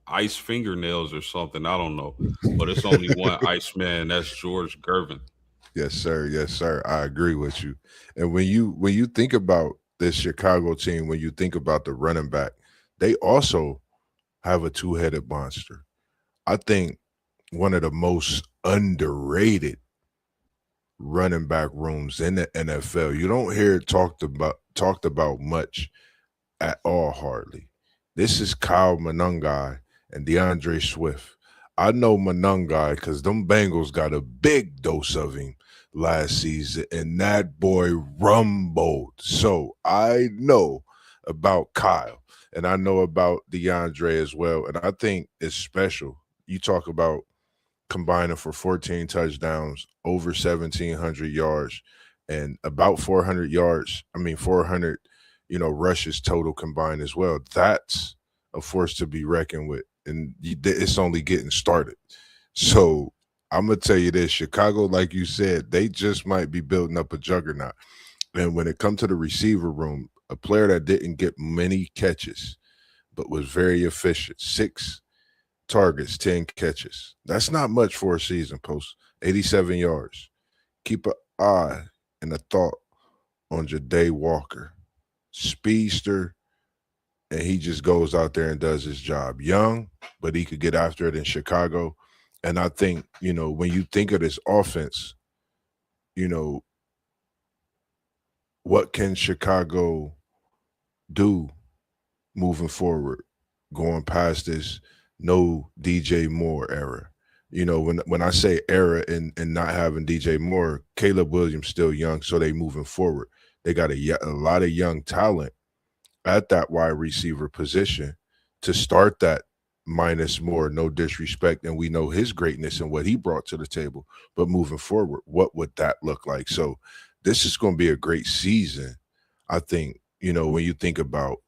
ice fingernails or something. I don't know. But it's only one Iceman. That's George Gervin. Yes, sir. Yes, sir. I agree with you. And when you think about this Chicago team, when you think about the running back, they also have a two-headed monster. I think one of the most underrated running back rooms in the NFL. You don't hear it talked about much at all, hardly. This is Kyle Monangai and DeAndre Swift. I know Monangai because them Bengals got a big dose of him last season, and that boy rumbled. So I know about Kyle, and I know about DeAndre as well. And I think it's special. You talk about combining for 14 touchdowns, over 1,700 yards, and about 400 yards. I mean, 400, rushes total combined as well. That's a force to be reckoned with and it's only getting started. So I'm gonna tell you this: Chicago, like you said, they just might be building up a juggernaut. And when it comes to the receiver room, a player that didn't get many catches but was very efficient, 6 targets, 10 catches. That's not much for a season. Post 87 yards. Keep an eye and a thought on Ja'Day Walker, speedster, and he just goes out there and does his job. Young, but he could get after it in Chicago. And I think, when you think of this offense, you know, what can Chicago do moving forward, going past this no DJ Moore era? When I say era and not having DJ Moore, Caleb Williams still young, so they moving forward. They got a lot of young talent at that wide receiver position to start that minus more, no disrespect. And we know his greatness and what he brought to the table. But moving forward, what would that look like? So this is going to be a great season. I think, when you think about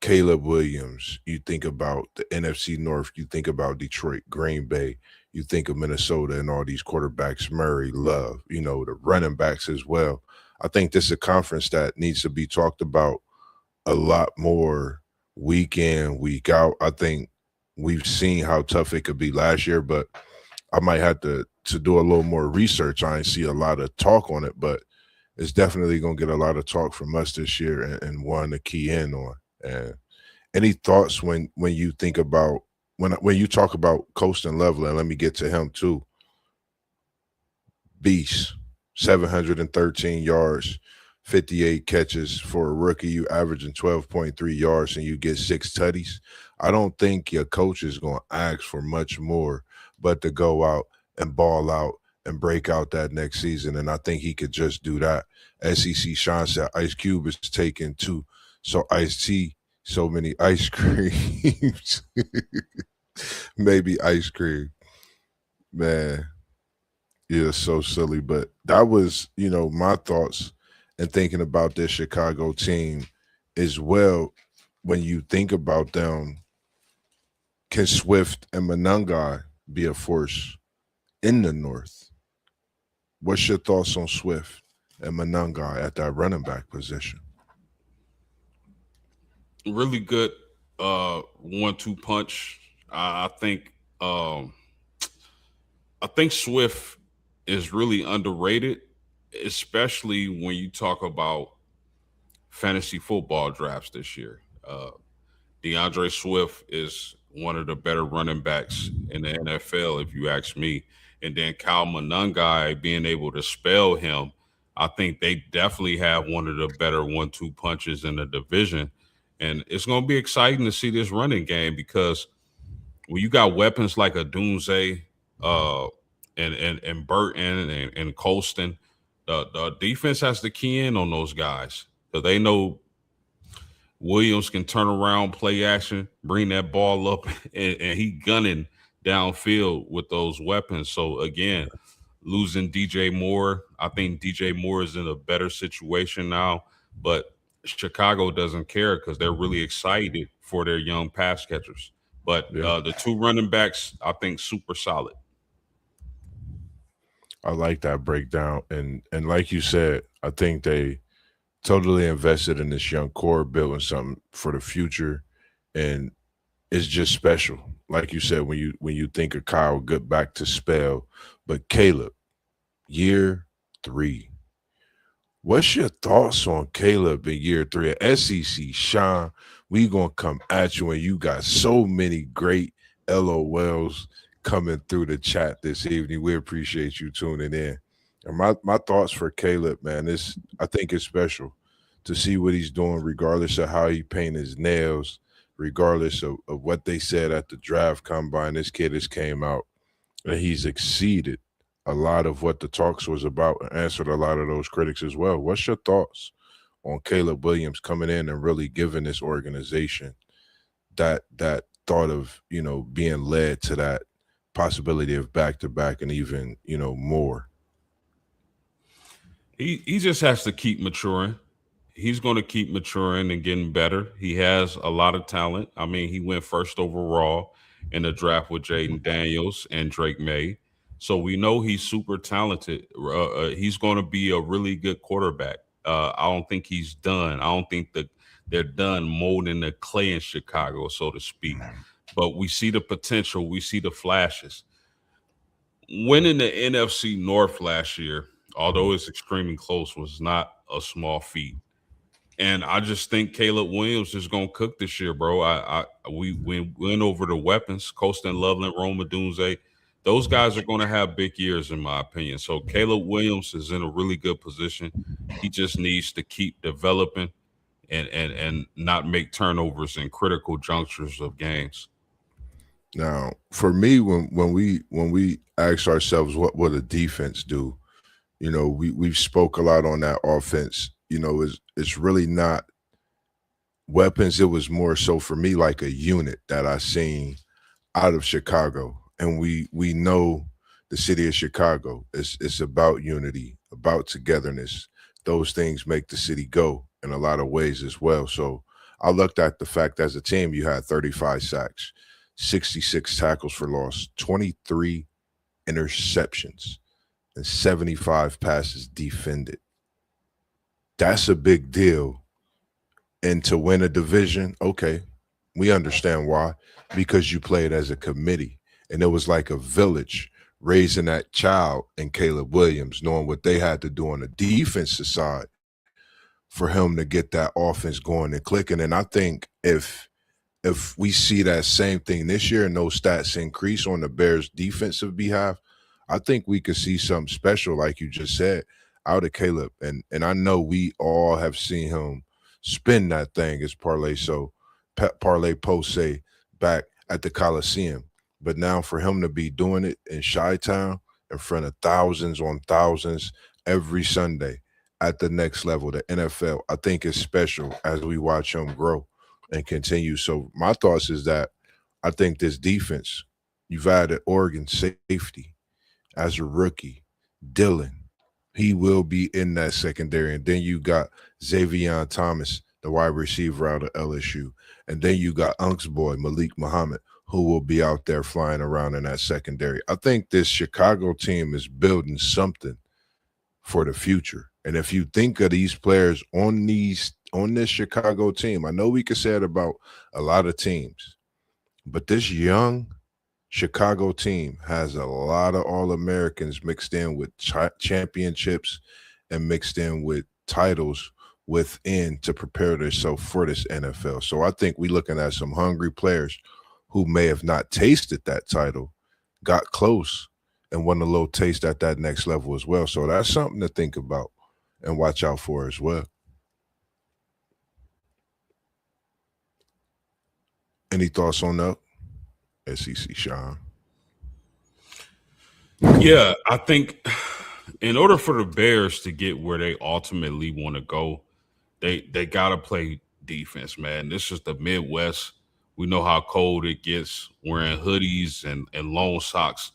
Caleb Williams, you think about the NFC North, you think about Detroit, Green Bay, you think of Minnesota and all these quarterbacks, Murray, Love, the running backs as well. I think this is a conference that needs to be talked about a lot more week in, week out. I think we've seen how tough it could be last year, but I might have to do a little more research. I ain't see a lot of talk on it, but it's definitely gonna get a lot of talk from us this year and one to key in on. And any thoughts when you think about when you talk about Colston Leveler, and let me get to him too. Beast, 713 yards, 58 catches for a rookie. You averaging 12.3 yards and you get 6 tutties. I don't think your coach is going to ask for much more but to go out and ball out and break out that next season. And I think he could just do that. SEC Sean said Ice Cube is taking 2. So Ice T, so many ice creams. Maybe ice cream. Man, yeah, so silly. But that was, my thoughts and thinking about this Chicago team as well. When you think about them, can Swift and Monangai be a force in the North? What's your thoughts on Swift and Monangai at that running back position? Really good 1-2 punch. I think I think Swift is really underrated, especially when you talk about fantasy football drafts this year. DeAndre Swift is one of the better running backs in the NFL, if you ask me. And then Kyle Monangai being able to spell him, I think they definitely have one of the better 1-2 punches in the division. And it's going to be exciting to see this running game because when you got weapons like a Dunze, uh, and Burton and Colston, the defense has to key in on those guys because they know Williams can turn around, play action, bring that ball up, and he gunning downfield with those weapons. So again, losing DJ Moore, I think DJ Moore is in a better situation now, but Chicago doesn't care because they're really excited for their young pass catchers. But Yeah, the two running backs, I think, super solid. I like that breakdown. And like you said, I think they totally invested in this young core, building something for the future. And it's just special. Like you said, when you think of Kyle, get back to spell. But Caleb, year 3. What's your thoughts on Caleb in year 3 at SEC? Sean, we gonna come at you, and you got so many great LOLs coming through the chat this evening. We appreciate you tuning in. And my thoughts for Caleb, man, is I think it's special to see what he's doing, regardless of how he paint his nails, regardless of what they said at the draft combine. This kid has came out and he's exceeded a lot of what the talks was about and answered a lot of those critics as well. What's your thoughts on Caleb Williams coming in and really giving this organization that thought of, being led to that possibility of back to back and even, more? He just has to keep maturing. he's going to keep maturing and getting better. He has a lot of talent. I mean, he went first overall in the draft with Jaden Daniels and Drake May. So we know he's super talented. He's going to be a really good quarterback. I don't think he's done. I don't think that they're done molding the clay in Chicago, so to speak. But we see the potential. We see the flashes. Winning the NFC North last year, although it's extremely close, was not a small feat. And I just think Caleb Williams is gonna cook this year, bro. We went over the weapons, Colston Loveland, Roma Dunze. Those guys are gonna have big years, in my opinion. So Caleb Williams is in a really good position. He just needs to keep developing and not make turnovers in critical junctures of games. Now, for me, when we ask ourselves what will the defense do, we've spoke a lot on that offense. It's really not weapons. It was more so for me like a unit that I seen out of Chicago, and we know the city of Chicago. It's about unity, about togetherness. Those things make the city go in a lot of ways as well. So I looked at the fact as a team, you had 35 sacks, 66 tackles for loss, 23 interceptions, and 75 passes defended. That's a big deal. And to win a division, okay, we understand why. Because you played as a committee, and it was like a village raising that child in Caleb Williams, knowing what they had to do on the defensive side for him to get that offense going and clicking. And I think if we see that same thing this year and those stats increase on the Bears' defensive behalf, I think we could see something special, like you just said, out of Caleb. And I know we all have seen him spin that thing as parlay post say back at the Coliseum. But now for him to be doing it in Chi-Town in front of thousands on thousands every Sunday at the next level, the NFL, I think is special as we watch him grow and continue. So my thoughts is that I think this defense, you've added Oregon safety as a rookie, Dylan. He will be in that secondary. And then you got Xavier Thomas, the wide receiver out of LSU. And then you got Unk's boy, Malik Muhammad, who will be out there flying around in that secondary. I think this Chicago team is building something for the future. And if you think of these players on this Chicago team, I know we could say it about a lot of teams, but this young Chicago team has a lot of All-Americans mixed in with championships and mixed in with titles within to prepare themselves for this NFL. So I think we're looking at some hungry players who may have not tasted that title, got close, and won a little taste at that next level as well. So that's something to think about and watch out for as well. Any thoughts on that? SEC Sean. Yeah, I think in order for the Bears to get where they ultimately want to go, they gotta play defense, man. This is the Midwest. We know how cold it gets wearing hoodies and long socks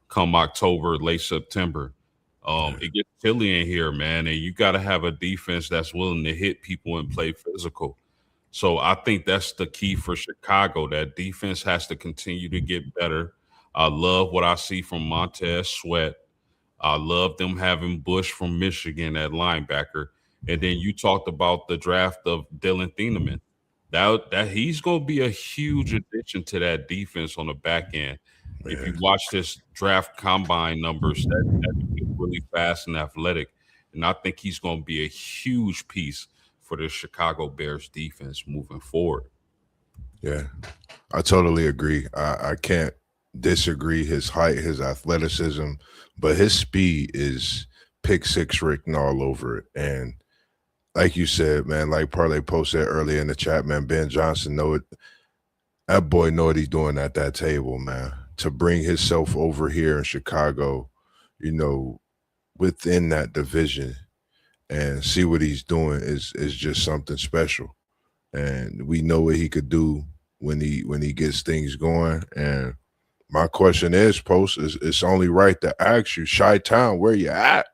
come October, late September. It gets chilly in here, man, and you got to have a defense that's willing to hit people and play physical. So I think that's the key for Chicago. That defense has to continue to get better. I love what I see from Montez Sweat. I love them having Bush from Michigan at linebacker. And then you talked about the draft of Dylan Thieneman. That he's going to be a huge addition to that defense on the back end. If you watch this draft combine numbers, that is really fast and athletic. And I think he's going to be a huge piece for the Chicago Bears defense moving forward. Yeah, I totally agree. I can't disagree. His height, his athleticism, but his speed is pick six written all over it. And like you said, man, like Parlay Post said earlier in the chat, man, Ben Johnson know it. That boy know what he's doing at that table, man. To bring himself over here in Chicago, within that division and see what he's doing is just something special. And we know what he could do when he gets things going. And my question is, Post, it's only right to ask you, Chi-Town, where you at?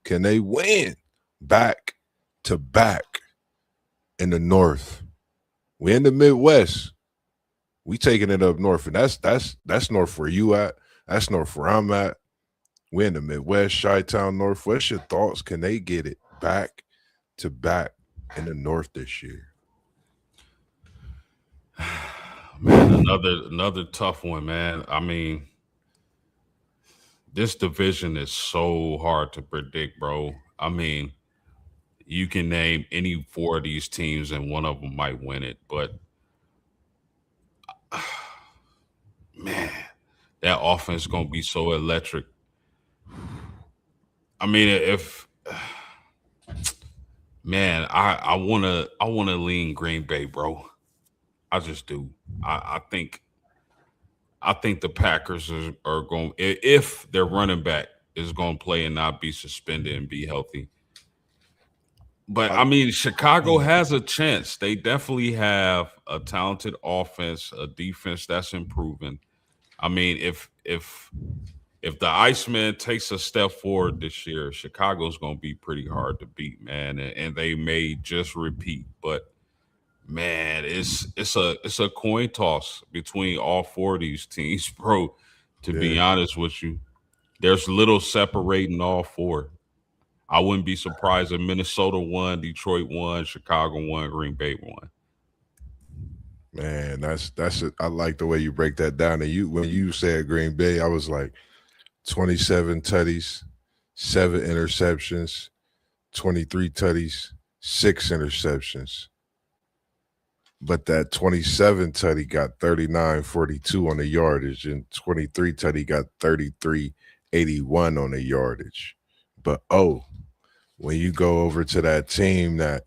Can they win back to back in the North. We in the Midwest. We taking it up north, and that's north where you at. That's north where I'm at. We in the Midwest, Chi-Town, North. What's your thoughts? Can they get it back to back in the North this year? Man, another tough one, man. I mean, this division is so hard to predict, bro. I mean, you can name any four of these teams and one of them might win it, but man, that offense is gonna be so electric. I mean, if man, I wanna lean Green Bay, bro. I just do. I think the Packers are going if their running back is going to play and not be suspended and be healthy. But I, I mean, Chicago has a chance. They definitely have a talented offense, a defense that's improving. I mean, if the Iceman takes a step forward this year, Chicago's going to be pretty hard to beat, man, and they may just repeat. But man, it's a coin toss between all four of these teams, bro. To be yeah, honest with you, there's little separating all four. I wouldn't be surprised if Minnesota won, Detroit won, Chicago won, Green Bay won. man, that's it. I like the way you break that down. And you when you said Green Bay, I was like 27 tutties, 7 interceptions, 23 tutties, 6 interceptions. But that 27 tutty got 39.42 on the yardage, and 23 tutty got 33.81 on the yardage. But when you go over to that team that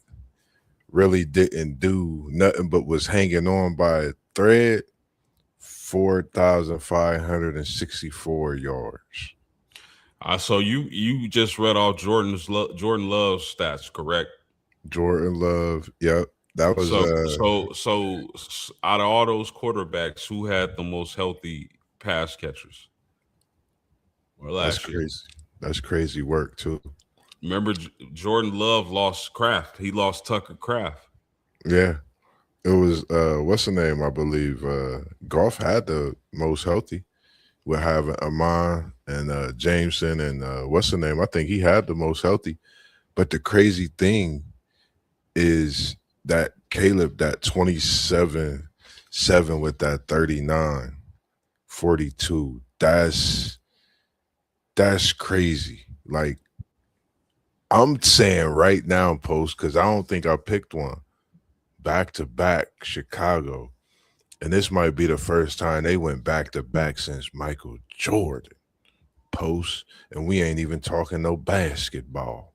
really didn't do nothing but was hanging on by a thread, 4,564 yards. So you just read off Jordan Love's stats, correct? Jordan Love, yep. That was Out of all those quarterbacks, who had the most healthy pass catchers? Or that's last year? crazy. That's crazy work too. Remember, Jordan Love lost Kraft. He lost Tucker Kraft. Yeah. It was what's the name? I believe Golf had the most healthy with having Amon and Jameson and what's the name? I think he had the most healthy. But the crazy thing is that Caleb, that 27-7 with that 39-42. That's crazy. Like I'm saying right now, Post, because I don't think I picked one. Back to back Chicago. And this might be the first time they went back to back since Michael Jordan. Post. And we ain't even talking no basketball.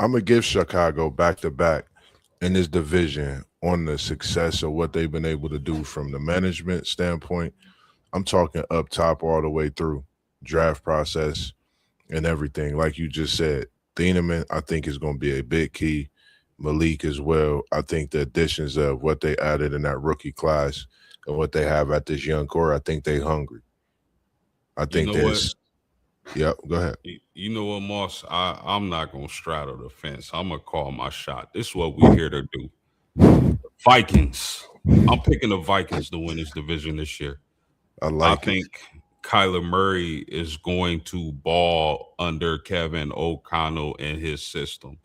I'm gonna give Chicago back to back in this division on the success of what they've been able to do from the management standpoint. I'm talking up top all the way through draft process and everything. Like you just said, Thieneman, I think is going to be a big key. Malik as well. I think the additions of what they added in that rookie class and what they have at this young core, I think they hungry. I You think know what? there's, yep, go ahead. You know what, Moss? I'm not gonna straddle the fence. I'm gonna call my shot. This is what we're here to do. Vikings. I'm picking the Vikings to win this division this year. I I like it. think Kyler Murray is going to ball under Kevin O'Connell and his system.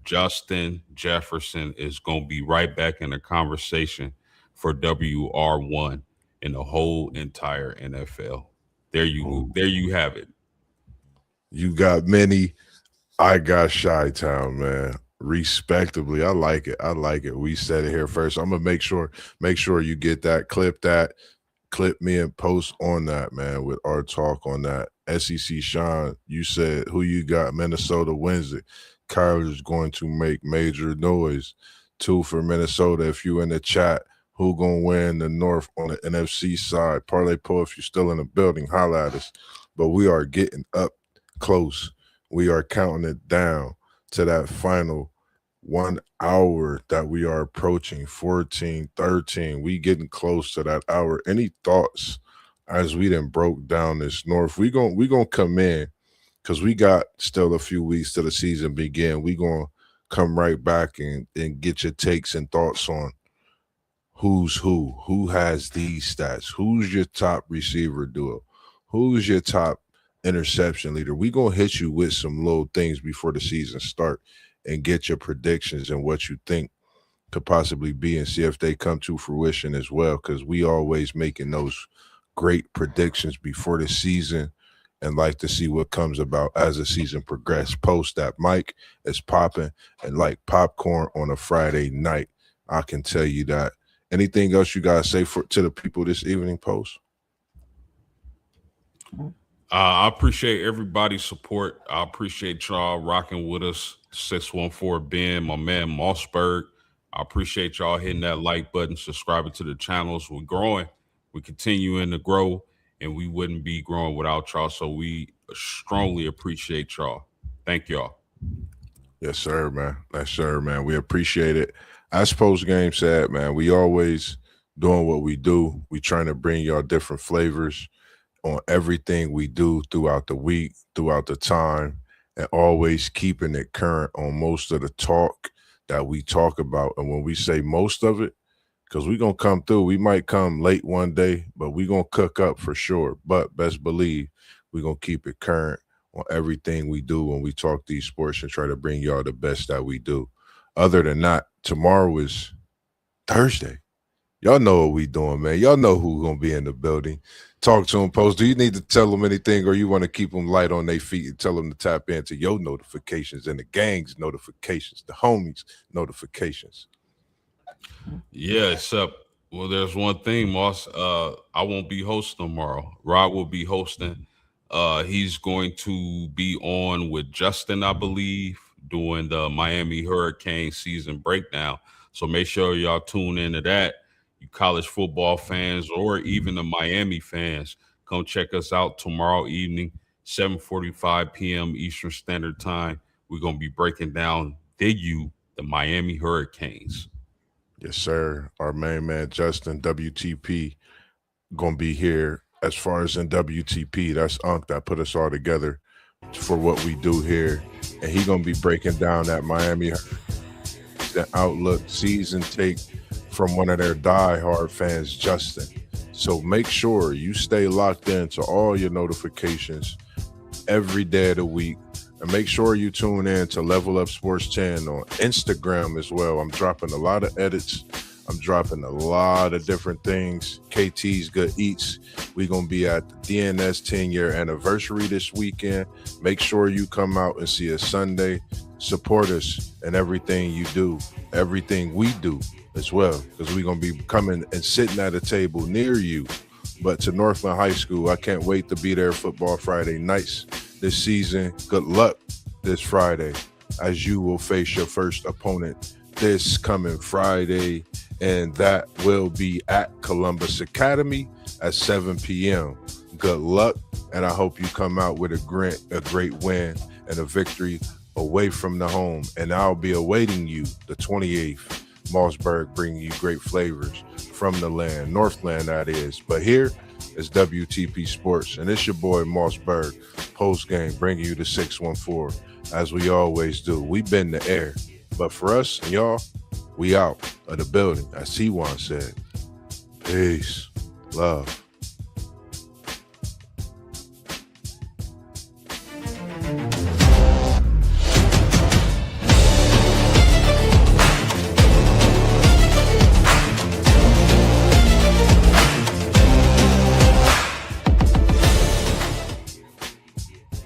Justin Jefferson is going to be right back in the conversation for WR1 in the whole entire NFL. There you have it. You got many. I got Chi-Town, man. Respectably. I like it. I like it. We said it here first. I'm gonna make sure you get that, clip me and post on that, man, with our talk on that. SEC Sean, you said who you got? Minnesota wins it. Kyler's going to make major noise. Two for Minnesota. If you in the chat, who gonna win the North on the NFC side? Parlay Po, if you're still in the building, holla at us. But we are getting up close. We are counting it down to that final 1 hour that we are approaching 14:13. We getting close to that hour. Any thoughts as we done broke down this North? We gonna come in because we got still a few weeks till the season begin. We gonna come right back and get your takes and thoughts on who's who has these stats, who's your top receiver duo, who's your top interception leader. We gonna hit you with some little things before the season start and get your predictions and what you think could possibly be and see if they come to fruition as well, because we always making those great predictions before the season and like to see what comes about as the season progresses. Post that mic is popping and like popcorn on a Friday night. I can tell you that. Anything else you guys say for to the people this evening, Post? I appreciate everybody's support. I appreciate y'all rocking with us. 614 Ben, my man Mossberg. I appreciate y'all hitting that like button, subscribing to the channels. We're growing. We're continuing to grow, and we wouldn't be growing without y'all. So we strongly appreciate y'all. Thank y'all. Yes, sir, man. Yes, sir, man. We appreciate it. As post game said, man, we always doing what we do. We trying to bring y'all different flavors on everything we do throughout the week, throughout the time, and always keeping it current on most of the talk that we talk about. And when we say most of it, because we're going to come through, we might come late one day, but we're going to cook up for sure. But best believe we're going to keep it current on everything we do when we talk these sports and try to bring y'all the best that we do. Other than that, tomorrow is Thursday. Y'all know what we doing, man. Y'all know who's going to be in the building. Talk to them, Post. Do you need to tell them anything, or you want to keep them light on their feet and tell them to tap into your notifications and the gang's notifications, the homies' notifications? Yeah, except well, there's one thing, Moss. I won't be hosting tomorrow. Rod will be hosting. He's going to be on with Justin, I believe, doing the Miami Hurricane season breakdown. So make sure y'all tune into that. You college football fans or even the Miami fans, come check us out tomorrow evening, 7:45 p.m. Eastern Standard Time. We're gonna be breaking down the Miami Hurricanes. Yes, sir. Our main man, Justin, WTP, going to be here. As far as in WTP, that's Unc that put us all together for what we do here. And he going to be breaking down that Miami the Outlook season take from one of their diehard fans, Justin. So make sure you stay locked into all your notifications every day of the week. And make sure you tune in to Level Up Sports 10 on Instagram as well. I'm dropping a lot of edits. I'm dropping a lot of different things. KT's Good Eats. We're going to be at the DNS 10-year anniversary this weekend. Make sure you come out and see us Sunday. Support us in everything you do, everything we do as well, because we're going to be coming and sitting at a table near you. But to Northland High School, I can't wait to be there Football Friday nights this season. Good luck this Friday as you will face your first opponent this coming Friday, and that will be at Columbus Academy at 7 p.m. Good luck, and I hope you come out with a great win and a victory away from the home. And I'll be awaiting you the 28th. Mossberg bringing you great flavors from the land, Northland that is. But here is WTP Sports, and it's your boy Mossberg, post game, bringing you the 614 as we always do. We been the air, but for us and y'all, we out of the building, as T1 said. Peace, love.